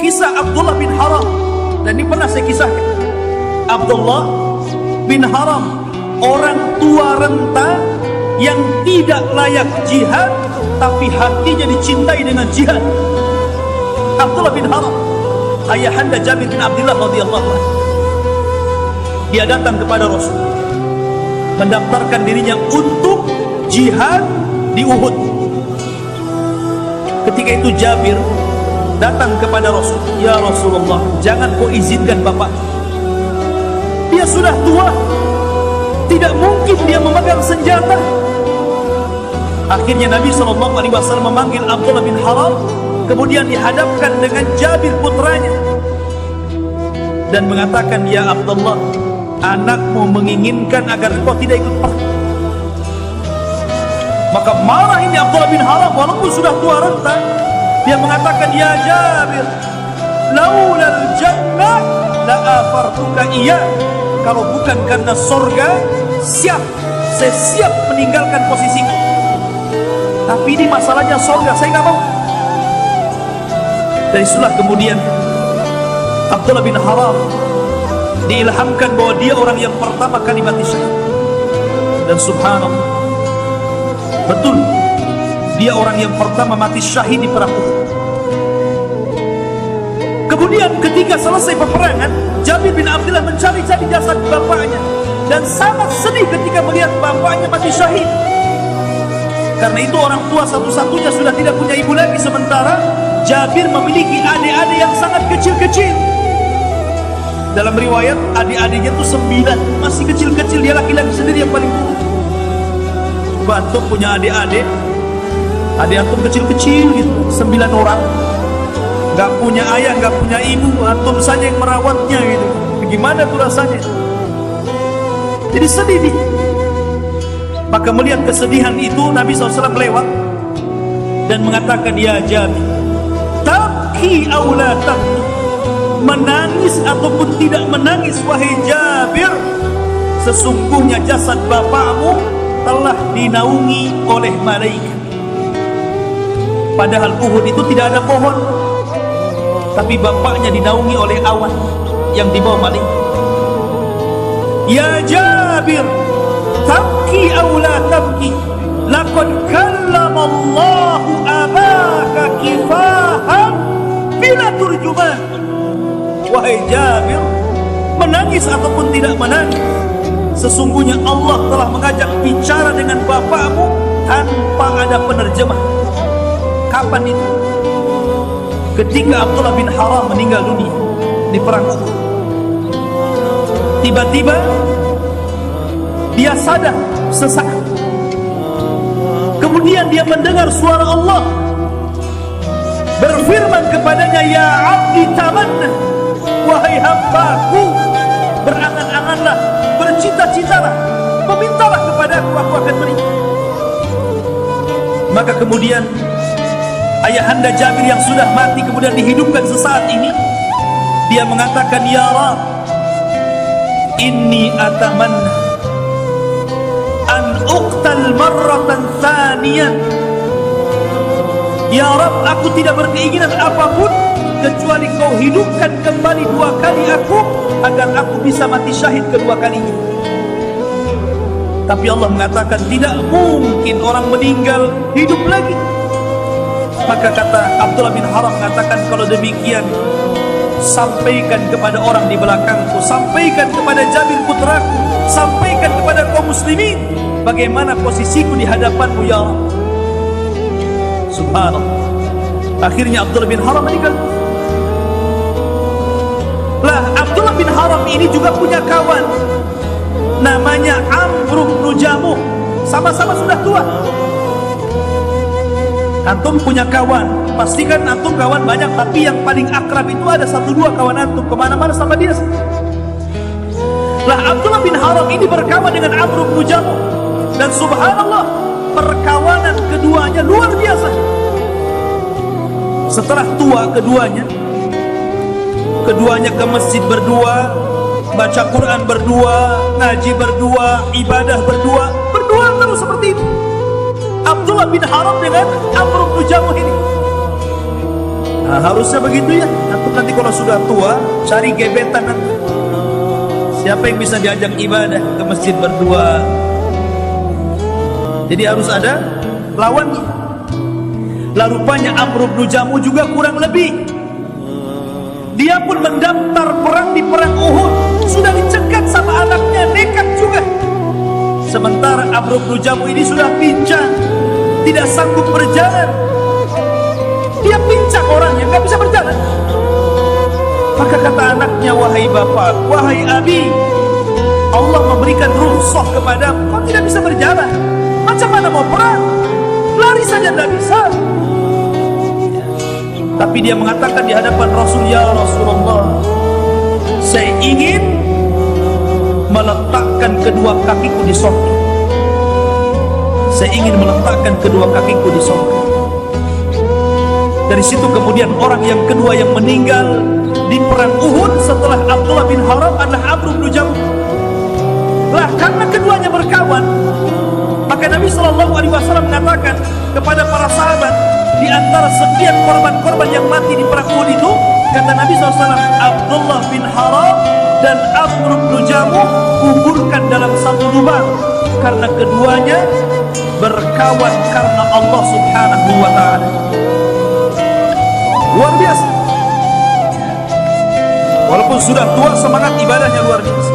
kisah Abdullah bin Haram, dan ini pernah saya kisahkan. Abdullah bin Haram, orang tua renta yang tidak layak jihad, tapi hatinya dicintai dengan jihad. Abdullah bin Haram, ayahanda Jabir bin Abdullah radhiyallahu anhu, dia datang kepada Rasul, mendaftarkan dirinya untuk jihad di Uhud. Ketika itu Jabir datang kepada Rasul, ya Rasulullah, jangan kau izinkan bapak, dia sudah tua, tidak mungkin dia memegang senjata. Akhirnya Nabi SAW memanggil Abdullah bin Haram, kemudian dihadapkan dengan Jabir putranya, dan mengatakan, ya Abdullah, anakmu menginginkan agar kau tidak ikut perang. Maka marah ini Abdullah bin Haram, walaupun sudah tua renta. Dia mengatakan, ya Jabir, laulal jannah la afartuka iya. Kalau bukan karena surga, saya siap meninggalkan posisiku. Tapi ini masalahnya surga, saya nggak mau. Dari itulah kemudian Abdullah bin Haram diilhamkan bahwa dia orang yang pertama kali mati syahid. Dan subhanallah, betul, dia orang yang pertama mati syahid di perang Uhud. Kemudian ketika selesai peperangan, Jabir bin Abdullah mencari-cari jasad bapaknya, dan sangat sedih ketika melihat bapaknya mati syahid. Karena itu orang tua satu-satunya sudah tidak punya ibu lagi, sementara Jabir memiliki adik-adik yang sangat kecil-kecil. Dalam riwayat adik-adiknya itu 9, masih kecil-kecil, dia laki-laki sendiri yang paling tua. Antum punya adik-adik, adik antum kecil-kecil gitu, 9 orang, gak punya ayah, gak punya ibu, antum saja yang merawatnya gitu. Bagaimana tuh rasanya? Jadi sedih nih. Maka melihat kesedihan itu, Nabi SAW lewat dan mengatakan, ya Jabir, tabki aw la tabki, menangis ataupun tidak menangis wahai Jabir, sesungguhnya jasad bapakmu telah dinaungi oleh malaikat. Padahal Uhud itu tidak ada pohon, tapi bapaknya dinaungi oleh awan yang dibawa malaikat. Ya Jabir, tabki aw la tabki, laqad kallama Allahu abaka kifahan bila turjuman. Wahai Jabir, menangis ataupun tidak menangis, sesungguhnya Allah telah mengajak bicara dengan bapakmu tanpa ada penerjemah. Kapan itu? Ketika Abdullah bin Haram meninggal dunia di perang Uhud. Tiba-tiba dia sadar sesaat. Kemudian dia mendengar suara Allah berfirman kepadanya, ya abdi tamanna, wahai hambaku, berangan-anganlah, bercita-citalah, memintalah kepadaku, aku akan beri. Maka kemudian ayahanda Jabir yang sudah mati kemudian dihidupkan sesaat ini. Dia mengatakan, ya Rab, inni atamanna an uqtal marratan thaniyan. Ya Rab, aku tidak berkeinginan apapun kecuali kau hidupkan kembali 2 kali aku, agar aku bisa mati syahid kedua kalinya. Tapi Allah mengatakan, tidak mungkin orang meninggal hidup lagi. Maka kata Abdullah bin Haram mengatakan, kalau demikian, sampaikan kepada orang di belakangku, sampaikan kepada Jabir putraku, sampaikan kepada kaum muslimin bagaimana posisiku di hadapanmu ya Allah. Subhanallah. Akhirnya Abdullah bin Haram meninggal. Lah, Abdullah bin Haram ini juga punya kawan namanya Amr bin Jamuh, sama-sama sudah tua. Antum punya kawan, pastikan antum kawan banyak, tapi yang paling akrab itu ada 1-2 kawan antum, kemana-mana sama dia. Lah, Abdullah bin Haram ini berkawan dengan Amr bin Jamuh, dan subhanallah, perkawanan keduanya luar biasa. Setelah tua keduanya ke masjid berdua, baca Quran berdua, ngaji berdua, ibadah berdua terus seperti itu. Abdullah bin Haram dengan Amr bin Jamuh ini. Nah, harusnya begitu ya. Nanti kalau sudah tua cari gebetan nanti. Siapa yang bisa diajak ibadah ke masjid berdua? Jadi harus ada lawannya. Lah rupanya Amr bin Jamuh juga kurang lebih. Dia pun mendaftar perang di perang Uhud. Sudah dicegat sama anaknya, nekat juga. Sementara Amr bin Jamuh ini sudah pincang, tidak sanggup berjalan. Dia pincang orangnya, nggak bisa berjalan. Maka kata anaknya, wahai bapak, wahai abi, Allah memberikan rukhsah kepadamu, kau tidak bisa berjalan. Macam mana mau perang? Lari saja tidak bisa. Tapi dia mengatakan di hadapan Rasul, ya Rasulullah, saya ingin meletakkan kedua kakiku di surga. Saya ingin meletakkan kedua kakiku di surga. Dari situ kemudian orang yang kedua yang meninggal di perang Uhud setelah Abdullah bin Haram adalah Amr bin Jamuh. Lah karena keduanya berkawan, maka Nabi SAW mengatakan kepada para sahabat, di antara sekian korban-korban yang mati di perang Uhud itu, kata Nabi SAW, Abdullah bin Haram dan Amr bin Jamuh kuburkan dalam satu lubang, karena keduanya berkawan karena Allah Subhanahu wa ta'ala. Luar biasa. Walaupun sudah tua, semangat ibadahnya luar biasa.